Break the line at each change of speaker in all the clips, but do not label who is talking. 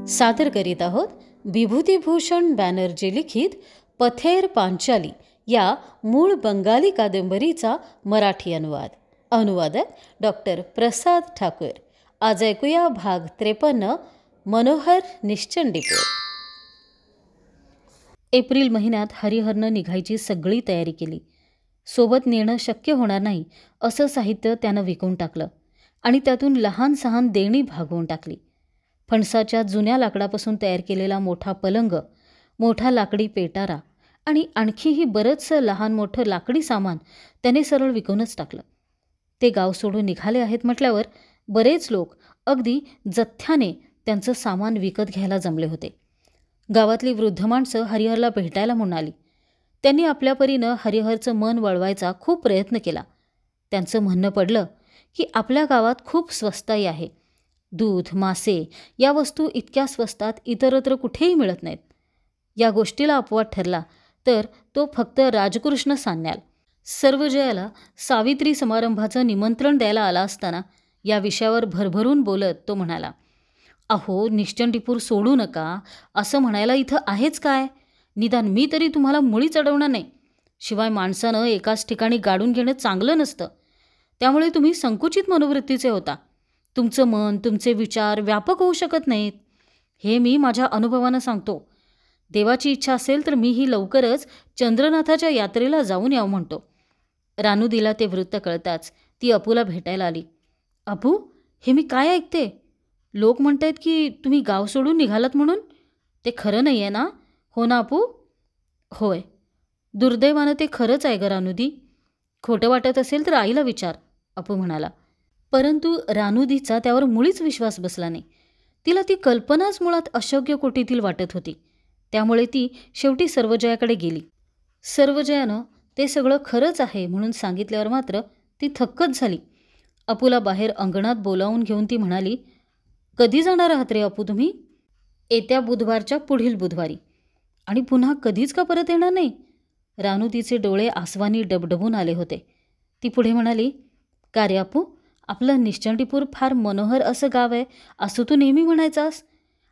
सादर करीत आहोत विभूतिभूषण बॅनर्जी लिखित पथेर पांचाली या मूळ बंगाली कादंबरीचा मराठी अनुवादक डॉक्टर प्रसाद ठाकूर. आज ऐकूया भाग 53, मनोहर निश्चंडीपूर. एप्रिल महिन्यात हरिहरनं निघायची सगळी तयारी केली. सोबत नेणं शक्य होणार नाही असं साहित्य त्यानं विकून टाकलं आणि त्यातून लहान सहान देणी भागवून टाकली. फणसाच्या जुन्या लाकडापासून तयार केलेला मोठा पलंग, मोठा लाकडी पेटारा आणि आणखीही बरंचसं लहान मोठं लाकडी सामान त्याने सरळ विकूनच टाकलं. ते गाव सोडून निघाले आहेत म्हटल्यावर बरेच लोक अगदी जथ्याने त्यांचं सामान विकत घ्यायला जमले होते. गावातली वृद्ध माणसं हरिहरला भेटायला म्हणून आली. त्यांनी आपल्या परीनं हरिहरचं मन वळवायचा खूप प्रयत्न केला. त्यांचं म्हणणं पडलं की आपल्या गावात खूप स्वस्ताई आहे. दूध, मासे या वस्तू इतक्या स्वस्तात इतरत्र कुठेही मिळत नाहीत. या गोष्टीला अपवाद ठरला तर तो फक्त राजकृष्ण सान्याल. सर्वजयाला सावित्री समारंभाचं निमंत्रण द्यायला आला असताना या विषयावर भरभरून बोलत तो म्हणाला, अहो, निश्चंडीपूर सोडू नका असं म्हणायला इथं आहेच काय? निदान मी तरी तुम्हाला मुळीच अडवणार नाही. शिवाय माणसानं एकाच ठिकाणी गाडून घेणं चांगलं नसतं. त्यामुळे तुम्ही संकुचित मनोवृत्तीचे होता. तुमचं मन, तुमचे विचार व्यापक होऊ शकत नाहीत. हे मी माझ्या अनुभवानं सांगतो. देवाची इच्छा असेल तर मीही लवकरच चंद्रनाथाच्या यात्रेला जाऊन यावं म्हणतो. रानुदीला ते वृत्त कळताच ती अपूला भेटायला आली. अपू, हे मी काय ऐकते? लोक म्हणतायत की तुम्ही गाव सोडून निघालात म्हणून. ते खरं नाही आहे ना? हो ना अपू? होय. दुर्दैवानं ते खरंच आहे ग रानुदी. खोटं वाटत असेल तर आईला विचार, अपू म्हणाला. परंतु रानुदीचा त्यावर मुळीच विश्वास बसला नाही. तिला ती कल्पनाच मुळात अशक्य कोटीतील वाटत होती. त्यामुळे ती शेवटी सर्वजयाकडे गेली. सर्वजयानं ते सगळं खरंच आहे म्हणून सांगितल्यावर मात्र ती थक्कच झाली. अपूला बाहेर अंगणात बोलावून घेऊन ती म्हणाली, कधी जाणार आहात रे अपू तुम्ही? येत्या बुधवारच्या पुढील बुधवारी. आणि पुन्हा कधीच का परत येणार नाही? रानुदीचे डोळे आसवानी डबडबून आले होते. ती पुढे म्हणाली, का रे अपू, आपलं निश्चंडीपूर फार मनोहर असं गाव आहे असं तू नेहमी म्हणायचास.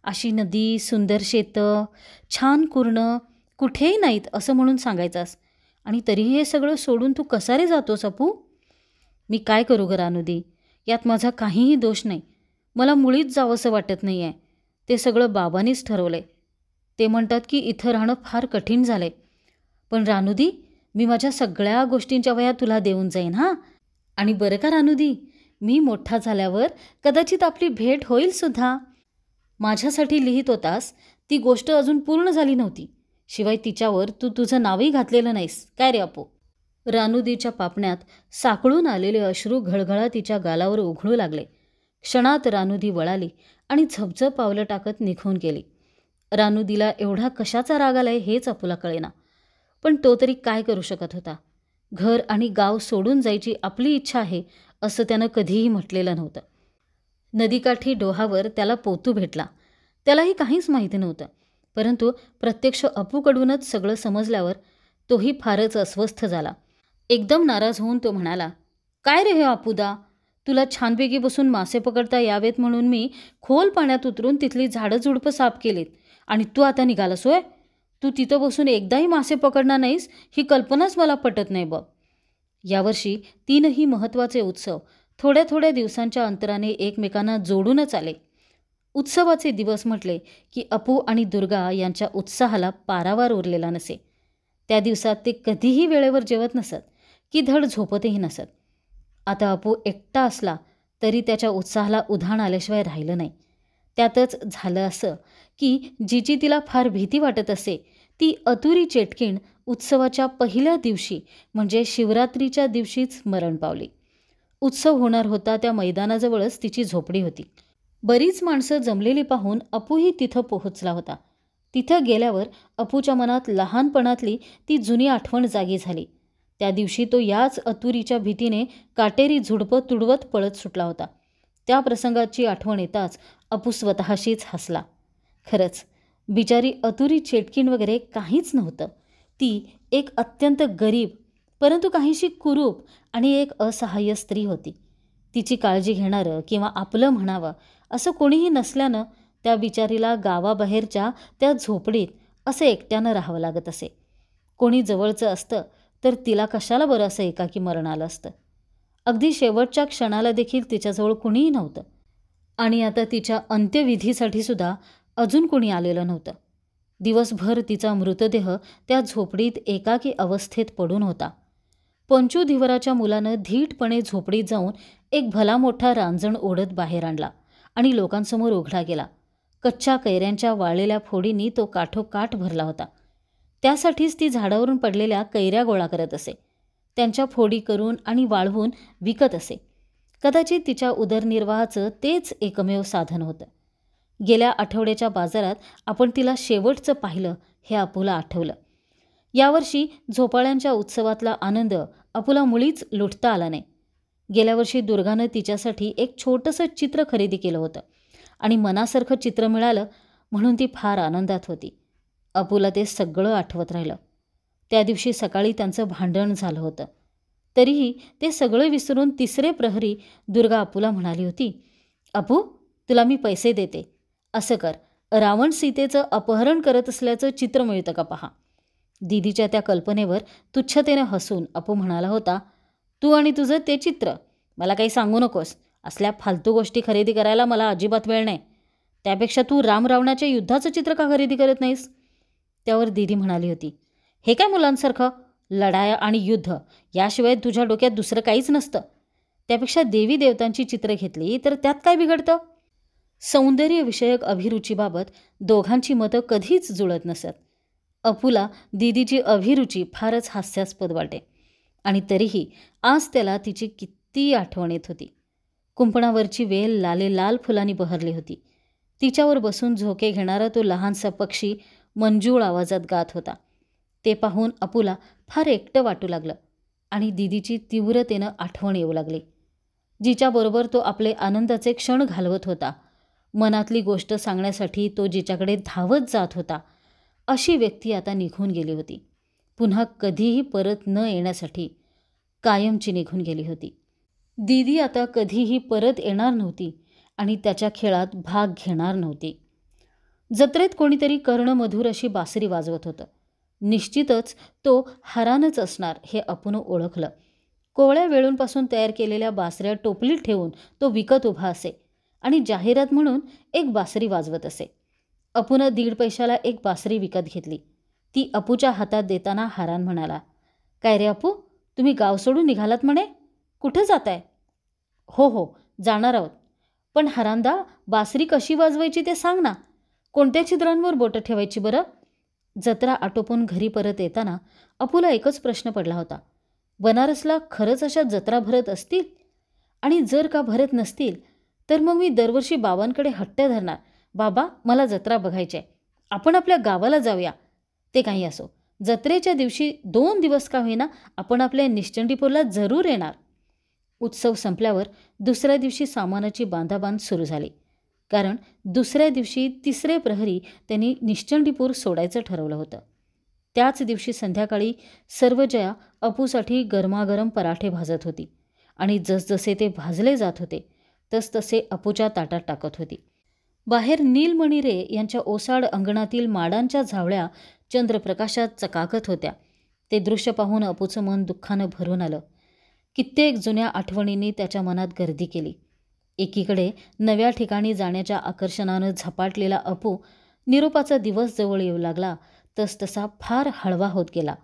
अशी नदी, सुंदर शेतं, छान कुरणं कुठेही नाहीत असं म्हणून सांगायचास. आणि तरीही हे सगळं सोडून तू कसा रे जातोस अपू? मी काय करू ग रानुदी, यात माझा काहीही दोष नाही. मला मुळीच जावंसं वाटत नाही आहे. ते सगळं बाबांनीच ठरवलंय. ते म्हणतात की इथं राहणं फार कठीण झालंय. पण रानुदी, मी माझ्या सगळ्या गोष्टींच्या वया तुला देऊन जाईन हां. आणि बरं का रानुदी, मी मोठा झाल्यावर कदाचित आपली भेट होईल सुद्धा. माझ्यासाठी लिहित होतास ती गोष्ट अजून पूर्ण झाली नव्हती. शिवाय तिच्यावर तू तुझं नावही घातलेलं नाहीस काय रे अपू? रानुदीच्या पापण्यात साकळून आलेले अश्रू घळघळा तिच्या गालावर उघळू लागले. क्षणात रानुदी वळाली आणि झपझप पावलं टाकत निघून गेली. रानुदीला एवढा कशाचा राग आलाय हेच अपूला कळेना. पण तो तरी काय करू शकत होता? घर आणि गाव सोडून जायची आपली इच्छा आहे असं त्यानं कधीही म्हटलेलं नव्हतं. नदीकाठी डोहावर त्याला पोतू भेटला. त्यालाही काहीच माहिती नव्हतं. परंतु प्रत्यक्ष अपूकडूनच सगळं समजल्यावर तोही फारच अस्वस्थ झाला. एकदम नाराज होऊन तो म्हणाला, काय रे हे अपूदा, तुला छानपैकी बसून मासे पकडता यावेत म्हणून मी खोल पाण्यात उतरून तिथली झाडं झुडपं साफ केलीत आणि तू आता निघालास होय? तू तिथं बसून एकदाही मासे पकडणार नाहीस ही कल्पनाच मला पटत नाही बघ. यावर्षी 3ही महत्त्वाचे उत्सव थोड्या थोड्या दिवसांच्या अंतराने एकमेकांना जोडूनच आले. उत्सवाचे दिवस म्हटले की अपू आणि दुर्गा यांच्या उत्साहाला पारावार उरलेला नसे. त्या दिवसात ते कधीही वेळेवर जेवत नसत की धड झोपतही नसत. आता अपू एकटा असला तरी त्याच्या उत्साहाला उधाण आल्याशिवाय राहिलं नाही. त्यातच झालं असं की जिची तिला फार भीती वाटत असे ती अतुरी चेटकीण उत्सवाच्या पहिल्या दिवशी म्हणजे शिवरात्रीच्या दिवशीच मरण पावली. उत्सव होणार होता त्या मैदानाजवळच तिची झोपडी होती. बरीच माणसं जमलेली पाहून अपूही तिथं पोहोचला होता. तिथं गेल्यावर अपूच्या मनात लहानपणातली ती जुनी आठवण जागी झाली. त्या दिवशी तो याच अतुरीच्या भीतीने काटेरी झुडपं तुडवत पळत सुटला होता. त्या प्रसंगाची आठवण येताच अपू स्वतःशीच हसला. खरंच बिचारी अतुरी चेटकीण वगैरे काहीच नव्हतं. ती एक अत्यंत गरीब परंतु काहीशी कुरूप आणि एक असहाय्य स्त्री होती. तिची काळजी घेणारं किंवा आपलं म्हणावं असं कोणीही नसल्यानं त्या बिचारीला गावाबाहेरच्या त्या झोपडीत असं एकट्यानं राहावं लागत असे. कोणी जवळचं असतं तर तिला कशाला बरं असं एकाकी मरण आलं असतं. अगदी शेवटच्या क्षणाला देखील तिच्याजवळ कुणीही नव्हतं. आणि आता तिच्या अंत्यविधीसाठी सुद्धा अजून कोणी आलेलं नव्हतं. दिवसभर तिचा मृतदेह त्या झोपडीत एकाकी अवस्थेत पडून होता. पंचू धिवराच्या मुलानं धीटपणे झोपडीत जाऊन एक भला मोठा रांजण ओढत बाहेर आणला आणि लोकांसमोर उघडा गेला. कच्च्या कैऱ्यांच्या वाळलेल्या फोडींनी तो काठोकाठ भरला होता. त्यासाठीच ती झाडावरून पडलेल्या कैऱ्या गोळा करत असे. त्यांच्या फोडी करून आणि वाळवून विकत असे. कदाचित तिच्या उदरनिर्वाहाचं तेच एकमेव साधन होतं. गेल्या आठवड्याच्या बाजारात आपण तिला शेवटचं पाहिलं हे अपूला आठवलं. यावर्षी झोपाळ्यांच्या उत्सवातला आनंद अपूला मुळीच लुटता आला नाही. गेल्या वर्षी दुर्गानं तिच्यासाठी एक छोटंसं चित्र खरेदी केलं होतं आणि मनासारखं चित्र मिळालं म्हणून ती फार आनंदात होती. अपूला ते सगळं आठवत राहिलं. त्या दिवशी सकाळी त्यांचं भांडण झालं होतं. तरीही ते सगळं विसरून तिसरे प्रहरी दुर्गा अपूला म्हणाली होती, "अपू, तुला मी पैसे देते. असं कर, रावण सीतेचं अपहरण करत असल्याचं चित्र मिळतं का पहा." दीदीच्या त्या कल्पनेवर तुच्छतेने हसून अपू म्हणाला होता, "तू आणि तुझं ते चित्र मला काही सांगू नकोस. असल्या फालतू गोष्टी खरेदी करायला मला अजिबात वेळ नाही. त्यापेक्षा तू रामरावणाच्या युद्धाचं चित्र का खरेदी करत नाहीस?" त्यावर दीदी म्हणाली होती, "हे काय मुलांसारखं? लढाया आणि युद्ध याशिवाय तुझ्या डोक्यात दुसरं काहीच नसतं. त्यापेक्षा देवी देवतांची चित्र घेतली तर त्यात काय बिघडतं?" सौंदर्यविषयक अभिरुचीबाबत दोघांची मतं कधीच जुळत नसत. अपूला दीदीची अभिरुची फारच हास्यास्पद वाटे आणि तरीही आज त्याला तिची किती आठवण येत होती. कुंपणावरची वेल लाले लाल फुलांनी बहरली होती. तिच्यावर बसून झोके घेणारा तो लहानसा पक्षी मंजूळ आवाजात गात होता. ते पाहून अपूला फार एकटं वाटू लागलं आणि दीदीची तीव्रतेनं आठवण येऊ लागली, जिच्याबरोबर तो आपले आनंदाचे क्षण घालवत होता. मनातली गोष्ट सांगण्यासाठी तो जिच्याकडे धावत जात होता, अशी व्यक्ती आता निघून गेली होती. पुन्हा कधीही परत न येण्यासाठी कायमची निघून गेली होती. दीदी आता कधीही परत येणार नव्हती आणि त्याच्या खेळात भाग घेणार नव्हती. जत्रेत कोणीतरी कर्णमधुर अशी बासरी वाजवत होतं. निश्चितच तो हरानच असणार हे अपून ओळखलं. कोवळ्या वेळूंपासून तयार केलेल्या बासऱ्या टोपलीत ठेवून तो विकत उभा असे आणि जाहिरात म्हणून एक बासरी वाजवत असे. अपून 1.5 पैशाला एक बासरी विकत घेतली. ती अपूच्या हातात देताना हरान म्हणाला, "काय रे अपू, तुम्ही गाव सोडून निघालात म्हणे? कुठं जाताय?" "हो हो, जाणार आहोत. पण हरांदा, बासरी कशी वाजवायची ते सांग ना. कोणत्या छिद्रांवर बोटं ठेवायची बरं?" जत्रा आटोपून घरी परत येताना अपूला एकच प्रश्न पडला होता. बनारसला खरंच अशा जत्रा भरत असतील? आणि जर का भरत नसतील तर मग मी दरवर्षी बाबांकडे हट्ट धरणार, "बाबा, मला जत्रा बघायची आहे. आपण आपल्या गावाला जाऊया." ते काही असो, जत्रेच्या दिवशी 2 दिवस का होईना आपण आपल्या निश्चंडीपूरला जरूर येणार. उत्सव संपल्यावर दुसऱ्या दिवशी सामानाची बांधाबांध सुरू झाली. कारण दुसऱ्या दिवशी तिसरे प्रहरी त्यांनी निश्चंडीपूर सोडायचं ठरवलं होतं. त्याच दिवशी संध्याकाळी सर्वजया अपूसाठी गरमागरम पराठे भाजत होती आणि जसजसे ते भाजले जात होते तसतसे अपूच्या ताटात टाकत होती. बाहेर नीलमणी रे यांच्या ओसाड अंगणातील माडांच्या झावळ्या चंद्रप्रकाशात चकाकत होत्या. ते दृश्य पाहून अपूचं मन दुःखानं भरून आलं. कित्येक जुन्या आठवणींनी त्याच्या मनात गर्दी केली. एकीकडे नव्या ठिकाणी जाण्याच्या आकर्षणानं झपाटलेला अपू निरोपाचा दिवस जवळ येऊ लागला तसतसा फार हळवा होत गेला.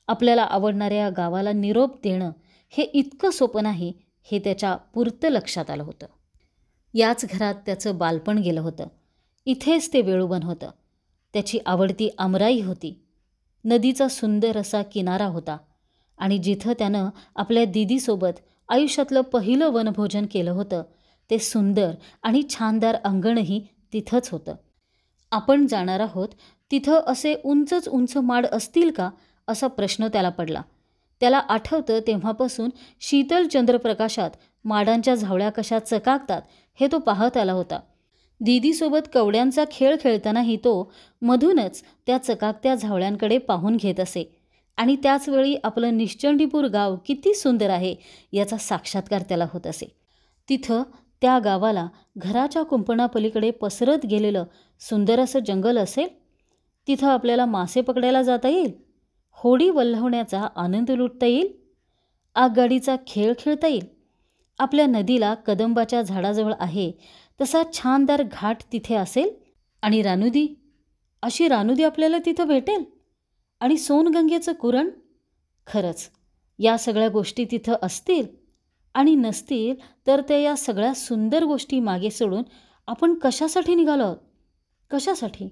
आपल्याला आवडणाऱ्या गावाला निरोप देणं हे इतकं सोपं नाही हे त्याच्या पुरतं लक्षात आलं होतं. याच घरात त्याचं बालपण गेलं होतं. इथेच ते वेळूबन होतं. त्याची आवडती आमराई होती. नदीचा सुंदर असा किनारा होता आणि जिथं त्यानं आपल्या दीदीसोबत आयुष्यातलं पहिलं वनभोजन केलं होतं ते सुंदर आणि छानदार अंगणही तिथंच होतं. आपण जाणार आहोत तिथं असे उंचच उंच माड असतील का असा प्रश्न त्याला पडला. त्याला आठवतं तेव्हापासून शीतल चंद्रप्रकाशात माडांच्या झावळ्या कशा चकाकतात हे तो पाहत आला होता. दीदीसोबत कवड्यांचा खेळ खेळतानाही तो मधूनच त्या चकाकत्या झावळ्यांकडे पाहून घेत असे आणि त्याचवेळी आपलं निश्चंडीपूर गाव किती सुंदर आहे याचा साक्षात्कार त्याला होत असे. तिथं त्या गावाला घराच्या कुंपणापलीकडे पसरत गेलेलं सुंदर असं जंगल असेल. तिथं आपल्याला मासे पकडायला जाता येईल, होडी वल्हवण्याचा आनंद लुटता येईल, आगगाडीचा खेळ खेळता येईल. आपल्या नदीला कदंबाच्या झाडाजवळ आहे तसा छानदार घाट तिथे असेल. आणि रानुदी, अशी रानुदी आपल्याला तिथं भेटेल. आणि सोनगंगेचं कुरण. खरंच या सगळ्या गोष्टी तिथं असतील आणि नसतील तर त्या या सगळ्या सुंदर गोष्टी मागे सोडून आपण कशासाठी निघालो आहोत? कशासाठी?